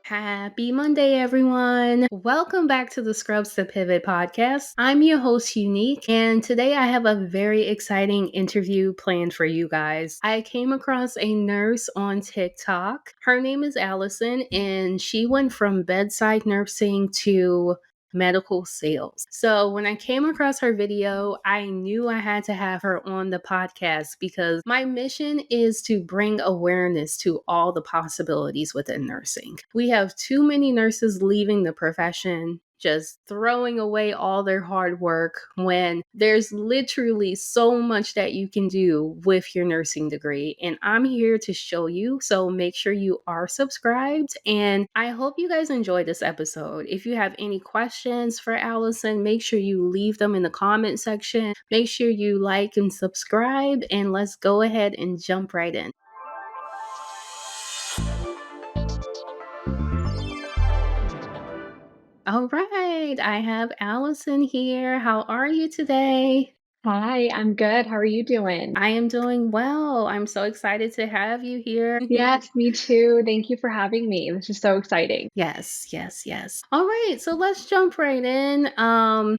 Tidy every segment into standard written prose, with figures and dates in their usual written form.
Happy Monday, everyone. Welcome back to the Scrubs to Pivot podcast. I'm your host, Unique, and today I have a very exciting interview planned for you guys. I came across a nurse on TikTok. Her name is Allison, and she went from bedside nursing to medical sales. So when I came across her video, I knew I had to have her on the podcast because my mission is to bring awareness to all the possibilities within nursing. We have too many nurses leaving the profession, just throwing away all their hard work when there's literally so much that you can do with your nursing degree. And I'm here to show you. So make sure you are subscribed. And I hope you guys enjoyed this episode. If you have any questions for Allison, make sure you leave them in the comment section. Make sure you like and subscribe. And let's go ahead and jump right in. All right, I have Allison here. How are you today? Hi, I'm good. How are you doing? I am doing well. I'm so excited to have you here. Yes, me too. Thank you for having me. This is so exciting. Yes. All right, so let's jump right in.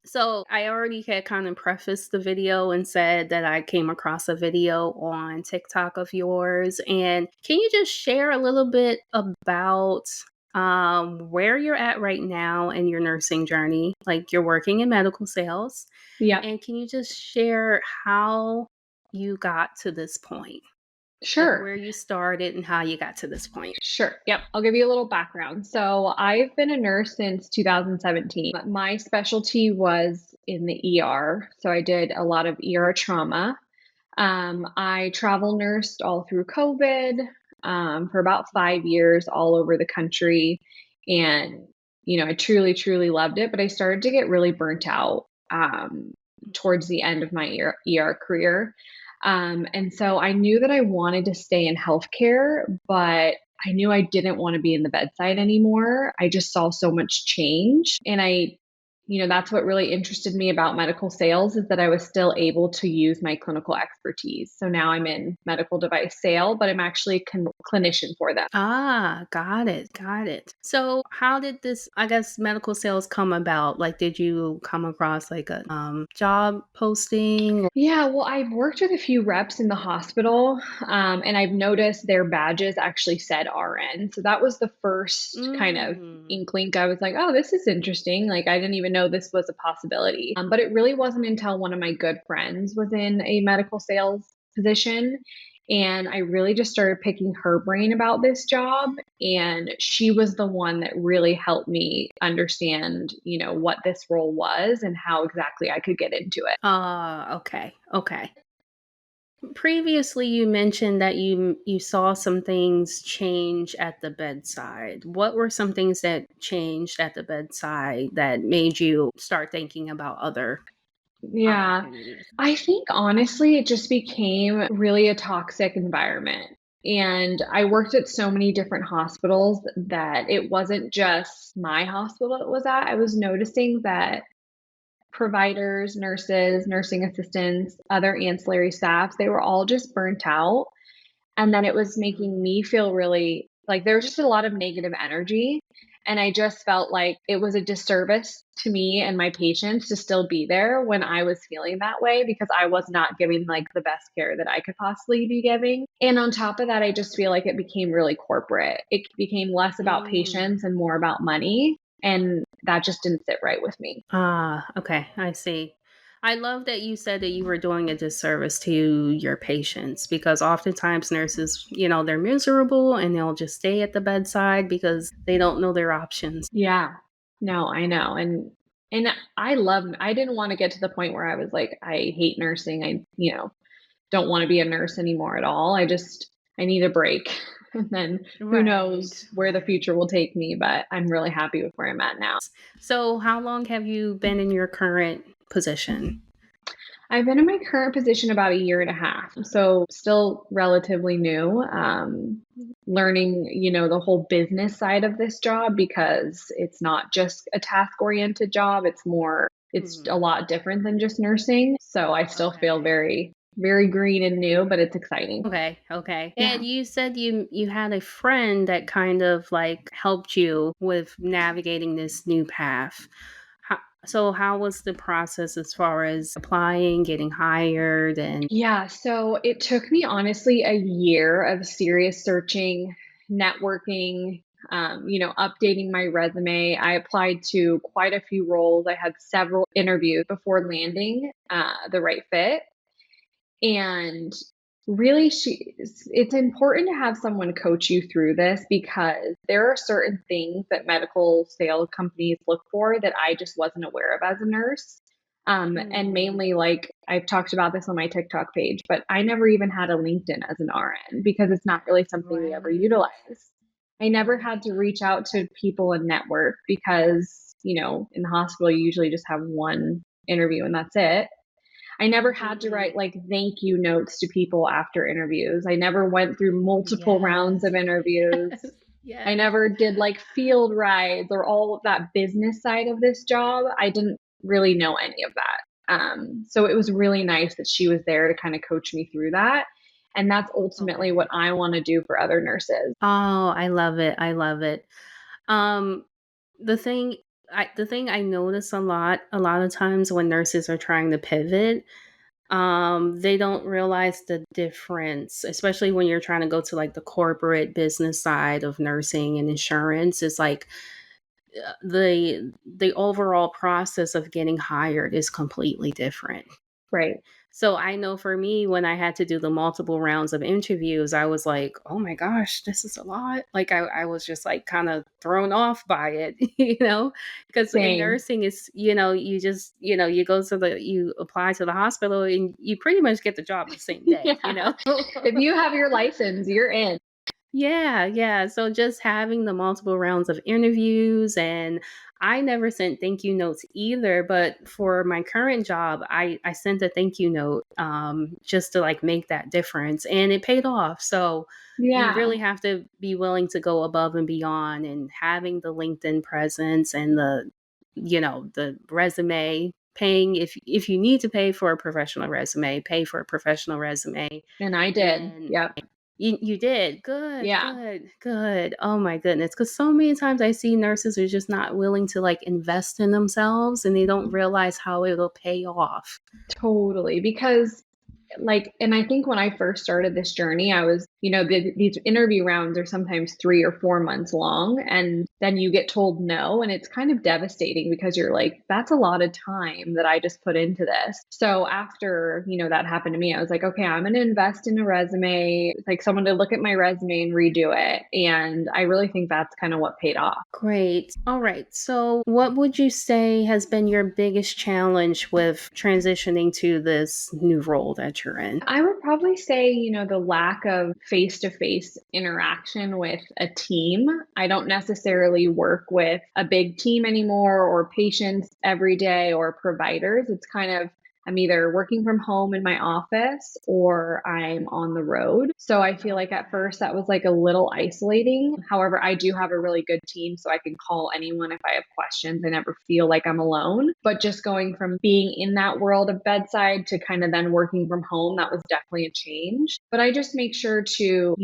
So I already had kind of prefaced the video and said that I came across a video on TikTok of yours. And can you just share a little bit about where you're at right now in your nursing journey? Like you're working in medical sales. Yep, And can you just share how you got to this point? Like sure. where you started and how you got to this point? Sure. Yep. I'll give you a little background. So, I've been a nurse since 2017. My specialty was in the ER. So, I did a lot of ER trauma. I travel nursed all through COVID for about 5 years all over the country. And, I truly, truly loved it. But I started to get really burnt out towards the end of my ER career. And so I knew that I wanted to stay in healthcare, but I knew I didn't want to be in the bedside anymore. I just saw so much change. And that's what really interested me about medical sales is that I was still able to use my clinical expertise. So now I'm in medical device sale, but I'm actually a clinician for them. Ah, got it. So how did this, I guess, medical sales come about? Like, did you come across like a job posting? Yeah, well, I've worked with a few reps in the hospital, and I've noticed their badges actually said RN. So that was the first kind of Mm. inkling. I was like, oh, this is interesting. Like, I didn't even know this was a possibility. But it really wasn't until one of my good friends was in a medical sales position. And I really just started picking her brain about this job. And she was the one that really helped me understand, what this role was and how exactly I could get into it. Okay. Previously, you mentioned that you saw some things change at the bedside. What were some things that changed at the bedside that made you start thinking about other Yeah. opportunities? I think honestly, it just became really a toxic environment. And I worked at so many different hospitals that it wasn't just my hospital it was at. I was noticing that providers, nurses, nursing assistants, other ancillary staffs, they were all just burnt out. And then it was Mhm. making me feel really like there was just a lot of negative energy. And I just felt like it was a disservice to me and my patients to still be there when I was feeling that way because I was not giving like the best care that I could possibly be giving. And on top of that, I just feel like it became really corporate. It became less about Mm. patients and more about money. And that just didn't sit right with me. Ah, okay, I see. I love that you said that you were doing a disservice to your patients because oftentimes nurses, they're miserable and they'll just stay at the bedside because they don't know their options. Yeah. No, I know. And I didn't want to get to the point where I was like, I hate nursing. Don't want to be a nurse anymore at all. I need a break. And then who Right, knows where the right. future will take me, but I'm really happy with where I'm at now. So, how long have you been in your current position? I've been in my current position about a year and a half, so still relatively new. Learning, the whole business side of this job because it's not just a task oriented job. It's a Mhm. lot different than just nursing. So I still feel Okay. very green and new, but it's exciting. Okay, okay. Yeah. And you said you had a friend that kind of like helped you with navigating this new path. How, so how was the process as far as applying, getting hired, and Yeah, so it took me honestly a year of serious searching, networking, updating my resume. I applied to quite a few roles. I had several interviews before landing the right fit. And really, it's important to have someone coach you through this because there are certain things that medical sales companies look for that I just wasn't aware of as a nurse. And Hmm, mainly, like I've talked about this on my TikTok page, but I never even had a LinkedIn as an RN because it's not really something we ever right, utilize. I never had right. to reach out to people and network because, in the hospital, you usually just have one interview and that's it. I never had to Hmm. write like thank you notes to people after interviews. I never went through multiple rounds Yes. of interviews. Yes. I Yes. never did like field rides or all of that business side of this job. I didn't really know any of that. So it was really nice that she was there to kind of coach me through that. And that's ultimately what Okay. I want to do for other nurses. Oh, I love it. I love it. Um, the thing I notice a lot of times when nurses are trying to pivot, they don't realize the difference, especially when you're trying to go to like the corporate business side of nursing and insurance. Is like the overall process of getting hired is completely different. Right. So I know for me, when I had to do the multiple rounds of interviews, I was like, oh my gosh, this is a lot. Like I was just like kind of thrown off by it, because in Same. nursing is, you just, you apply to the hospital and you pretty much get the job the same day. Yeah. If you have your license, you're in. Yeah, yeah. So just having the multiple rounds of interviews, and I never sent thank you notes either, but for my current job, I sent a thank you note just to like make that difference, and it paid off. So you Yeah. really have to be willing to go above and beyond, and having the LinkedIn presence and the resume, paying if you need to pay for a professional resume, pay for a professional resume. And I did. And Yep. you did? Good, Yeah. good, good. Oh my goodness. Because so many times I see nurses are just not willing to, like, invest in themselves, and they don't realize how it'll pay off. Totally. Because and I think when I first started this journey, I was, these interview rounds are sometimes 3 or 4 months long. And then you get told no. And it's kind of devastating because you're like, that's a lot of time that I just put into this. So after, that happened to me, I was like, okay, I'm going to invest in a resume, like someone to look at my resume and redo it. And I really think that's kind of what paid off. Great. Alright, so what would you say has been your biggest challenge with transitioning to this new role that you're in? I would probably say, the lack of face to face interaction with a team. I don't necessarily work with a big team anymore or patients every day or providers. It's kind of, I'm either working from home in my office or I'm on the road. So I feel like at Okay. first that was like a little isolating. However, I do have a really good team, so I can call anyone if I have questions. I never feel like I'm alone. But just going from being in that world of bedside to kind of then working from home, that was definitely a change. But I just make sure to,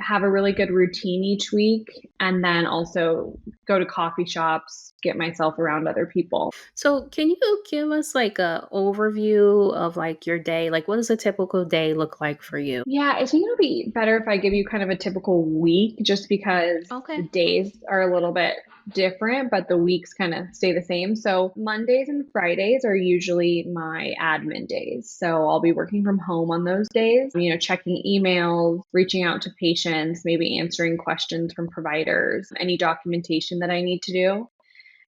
have a really good routine each week and then also go to coffee shops, get myself around other people. So, can you give us, like, a overview of, like, your day? Like, what does a typical day look like for you? Yeah, I think it'll be better if I give you kind of a typical week just because the Okay. days are a little bit different, but the weeks kind of stay the same. So Mondays and Fridays are usually my admin days. So I'll be working from home on those days, checking emails, reaching out to patients, maybe answering questions from providers, any documentation that I need to do.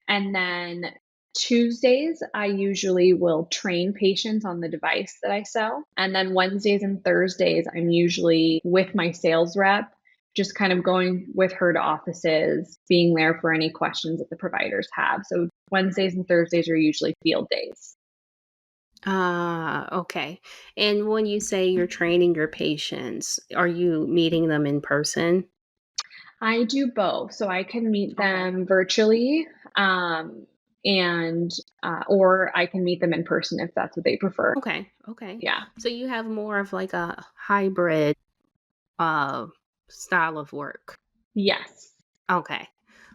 And then Tuesdays, I usually will train patients on the device that I sell. And then Wednesdays and Thursdays, I'm usually with my sales rep, just kind of going with her to offices, being there for any questions that the providers have. So Wednesdays and Thursdays are usually field days. Ah, okay. And when you say you're training your patients, are you meeting them in person? I do both. So I can meet Okay. them virtually. Um, and or I can meet them in person if that's what they prefer. Okay. Okay. Yeah. So you have more of like a hybrid uh style of work. Yes. Okay.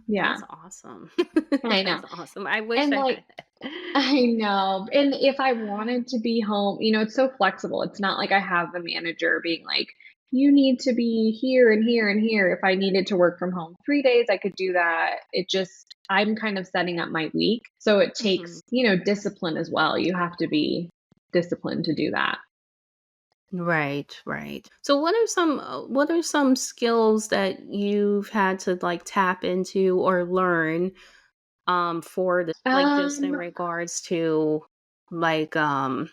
Yeah. That's awesome. I know. That's awesome. I wish And I like had that. I know. And if I wanted to be home, it's so flexible. It's not like I have the manager being like, you need to be here and here and here. If I needed to work from home 3 days, I could do that. I'm kind of setting up my week. So it Mhm. takes, discipline as well. You have to be disciplined to do that. Right, right. So what are some skills that you've had to like tap into or learn for the like just in Um, regards to like like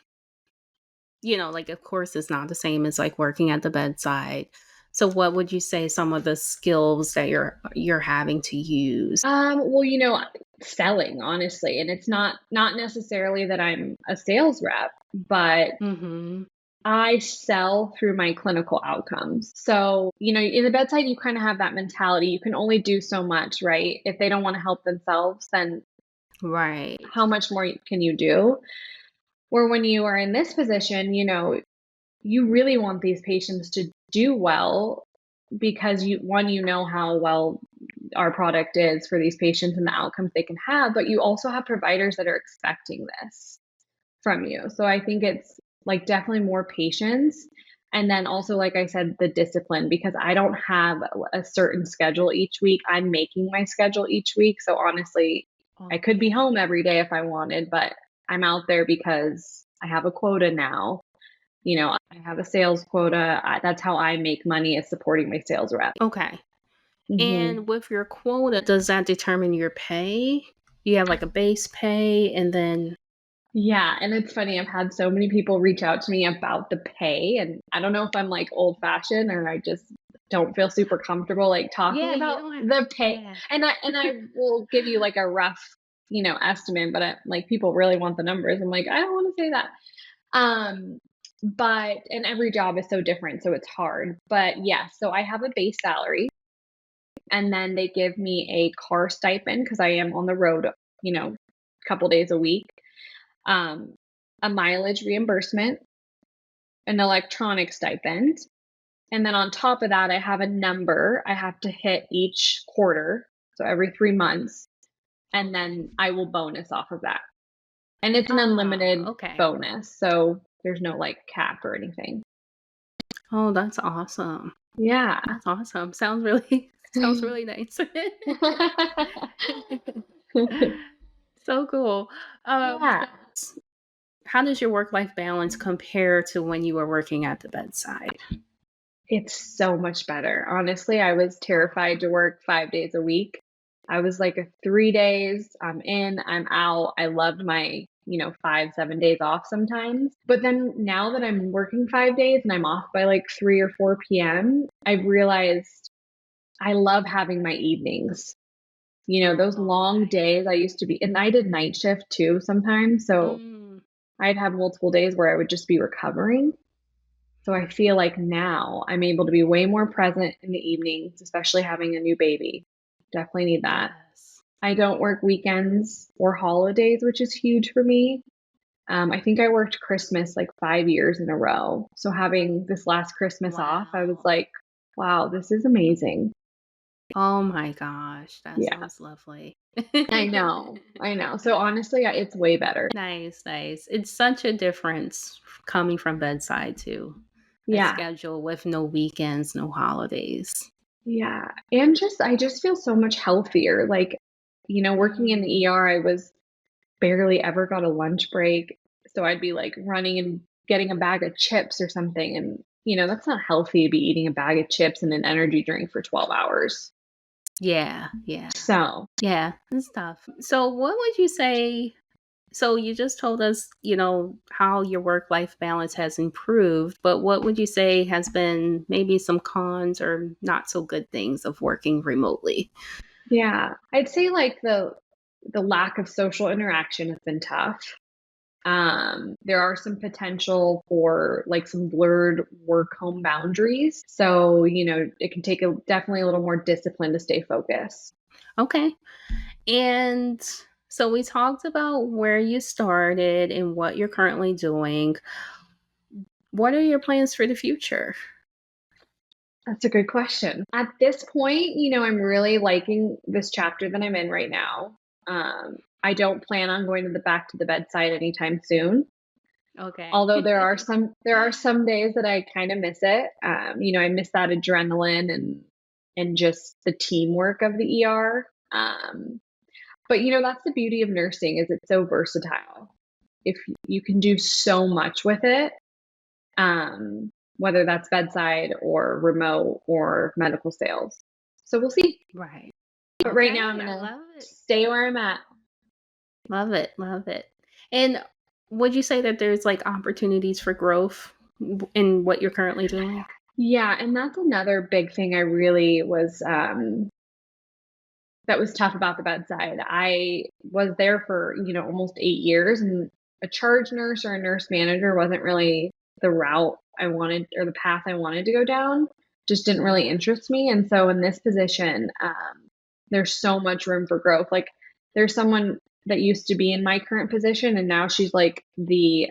of course it's not the same as like working at the bedside. So what would you say some of the skills that you're having to use? well, selling, honestly. And it's not necessarily that I'm a sales rep, but Mhm. I sell through my clinical outcomes. So, in the bedside, you kind of have that mentality. You can only do so much, right? If they don't want to help themselves, then Right. how much more can you do? Or when you are in this position, you really want these patients to do well because you know how well our product is for these patients and the outcomes they can have, but you also have providers that are expecting this from you. So I think it's like definitely more patience. And then also, like I said, the discipline because I don't have a certain schedule each week. I'm making my schedule each week. So honestly, I could be home Okay. every day if I wanted, but I'm out there because I have a quota now. I have a sales quota. That's how I make money is supporting my sales rep. Okay. Hmm. And with your quota, does that determine your pay? You have like a base pay and then Yeah, and it's funny, I've had so many people reach out to me about the pay, and I don't know if I'm, like, old-fashioned or I just don't feel super comfortable, like, talking yeah, you about don't have the pay, yeah. and I will give you, like, a rough, estimate, but people really want the numbers. I'm like, "I don't wanna say that." Um, but and every job is so different, so it's hard. But, yeah, so I have a base salary, and then they give me a car stipend because I am on the road, a couple days a week, um, a mileage reimbursement, an electronic stipend, and then on top of that, I have a number I have to hit each quarter, so every 3 months, and Okay. then I will bonus off of that. And it's an Ah, unlimited okay. bonus, so there's no, like, cap or anything. Oh, that's awesome. Yeah. That's awesome. Sounds really sounds really nice. So cool. Yeah. So how does your work-life balance compare to when you were working at the bedside? It's so much better. Honestly, I was terrified to work 5 days a week. I was like, 3 days, I'm in, I'm out. I loved my, 5, 7 days off sometimes. But then now that I'm working 5 days and I'm off by like 3 or 4 PM, I've realized I love having my evenings. Those Oh, long okay. days I used to be and I did night shift too sometimes, so Mm, I'd have multiple days where I would just be recovering. So I feel like now I'm able to be way more present in the evenings, especially having a new baby. Definitely need that. yes. I don't work weekends or holidays, which is huge for me. I think I worked Christmas like 5 years in a row. So having this last Christmas off, I was Wow. like, wow, this is amazing. Oh my gosh, that Yeah, sounds lovely. I know. I know. So honestly, it's way better. Nice, nice. It's such a difference coming from bedside to a Yeah. schedule with no weekends, no holidays. Yeah. And I just feel so much healthier. Like, working in the Mm, ER, I was barely ever got a lunch break. So I'd be like running and getting a bag of chips or something. And, that's not healthy to be eating a bag of chips and an energy drink for 12 hours. yeah, yeah, So, yeah, it's tough. So, what would you say? So, you just told us, how your work life balance has improved, but what would you say has been maybe some cons or not so good things of working remotely? yeah, I'd say like the lack of social interaction has been tough. There are some potential for like some blurred work home boundaries. So, it can definitely a little more discipline to stay focused. Okay. And So we talked about where you started and what you're currently doing. What are your plans for the future? That's a good question. At this point, I'm really liking this chapter that I'm in right now. I don't plan on going to the bedside anytime soon. Okay. Although there are some days that I kind of miss it. I miss that adrenaline and just the teamwork of the ER. But that's the beauty of nursing is it's so versatile. If you can do so much with it, whether that's bedside or remote or medical sales. So we'll see. Right. But right now I'm Okay, I gonna love it. stay where I'm at. Love it, love it. And would you say that there's, like, opportunities for growth in what you're currently doing? Yeah, and that's another big thing I really was that was tough about the bedside. I was there for, almost 8 years, and a charge nurse or a nurse manager wasn't really the route I wanted or the path I wanted to go down. Just didn't really interest me. And so in this position, there's so much room for growth. Like there's someone that used to be in my current position, and now she's like the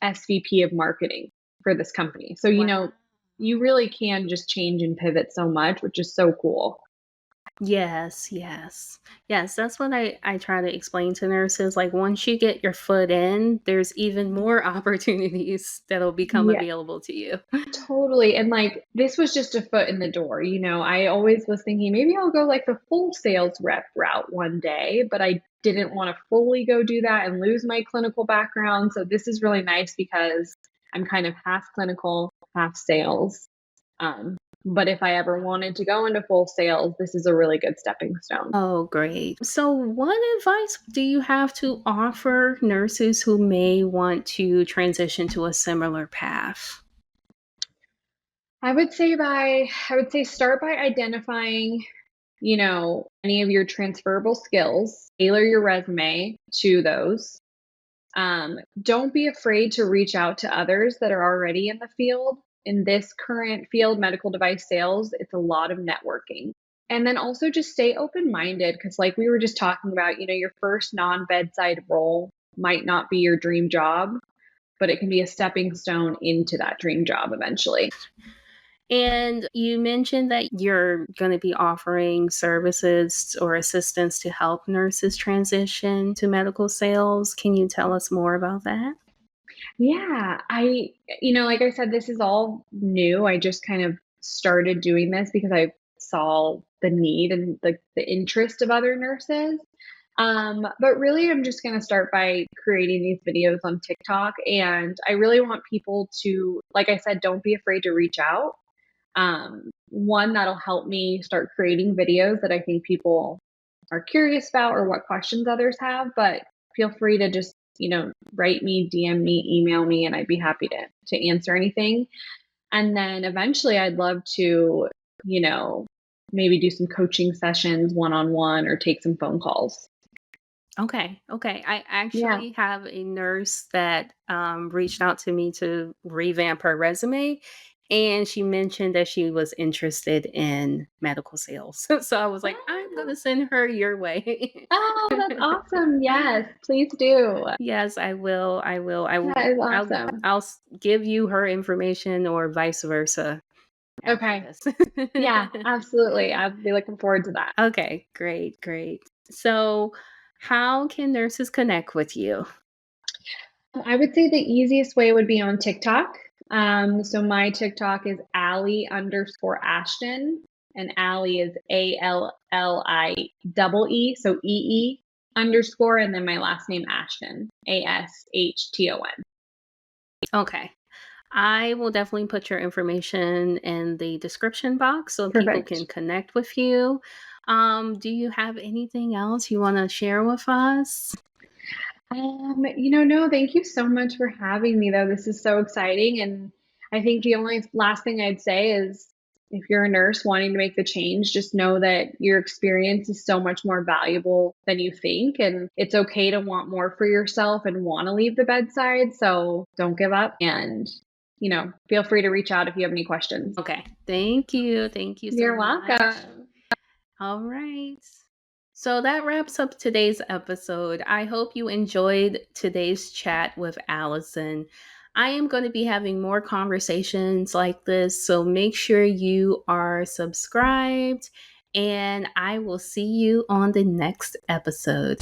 SVP of marketing for this company. So, Wow. you really can just change and pivot so much, which is so cool. Yes, yes. Yes, that's what I try to explain to nurses, like, once you get your foot in, there's even more opportunities that'll become Yeah. available to you. Totally, and, like, this was just a foot in the door, I always was thinking, "Maybe I'll go, like, the full sales rep route one day," but I didn't wanna fully go do that and lose my clinical background, so this is really nice because I'm kind of half clinical, half sales, um, but if I ever wanted to go into full sales, this is a really good stepping stone. Oh, great. So, what advice do you have to offer nurses who may want to transition to a similar path? I would say start by identifying any of your transferable skills, tailor your resume to those. Don't be afraid to reach out to others that are already in the field. In this current field, medical device sales, it's a lot of networking. And then also just stay open minded because, like we were just talking about, your first non bedside role might not be your dream job, but it can be a stepping stone into that dream job eventually. And you mentioned that you're going to be offering services or assistance to help nurses transition to medical sales. Can you tell us more about that? Yeah, like I said, this is all new. I just kind of started doing this because I saw the need and the interest of other nurses. But really, I'm just going to start by creating these videos on TikTok. And I really want people to, like I said, don't be afraid to reach out. One, that'll help me start creating videos that I think people are curious about or what questions others have. But feel free to just, write me, DM me, email me, and I'd be happy to answer anything. And then eventually I'd love to, you know, maybe do some coaching sessions one on one or take some phone calls. Okay, okay. I Yeah. actually have a nurse that reached out to me to revamp her resume, and she mentioned that she was interested in medical sales. So I was like, I'm Ah, gonna send her your way. oh, that's awesome. Yes, please do. Yes, I will. I will. I will. That is I'll. awesome. Give you her information, or vice versa, after Okay. this. Yeah, absolutely. I'll be looking forward to that. Okay, great, great. So, how can nurses connect with you? I would say the easiest way would be on TikTok. So my TikTok is Allie_Ashton, and Allie is ALLIE, so EE underscore, and then my last name Ashton, ASHTON. Okay. I will definitely put your information in the description box so people can Perfect. connect with you. Do you have anything else you want to share with us? No, thank you so much for having me, though. This is so exciting. And I think the only last thing I'd say is if you're a nurse wanting to make the change, just know that your experience is so much more valuable than you think. And it's okay to want more for yourself and want to leave the bedside. So don't give up and, feel free to reach out if you have any questions. Okay. Thank you. Thank you so You're much. welcome. All right. So that wraps up today's episode. I hope you enjoyed today's chat with Allison. I am going to be having more conversations like this, so make sure you are subscribed, and I will see you on the next episode.